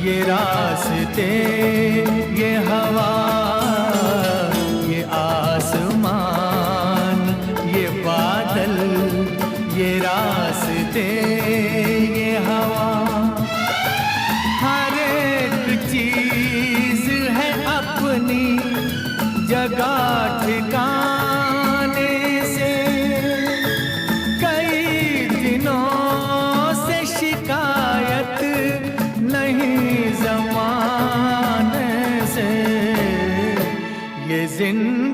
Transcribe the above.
ये रास्ते, ये हवा, ये आसमान, ये बादल, ये रास्ते, ये हवा, हर एक चीज है अपनी जगह ठिकाने से। कई दिनों से शिकायत नहीं ज़माने से, ये जिंदगी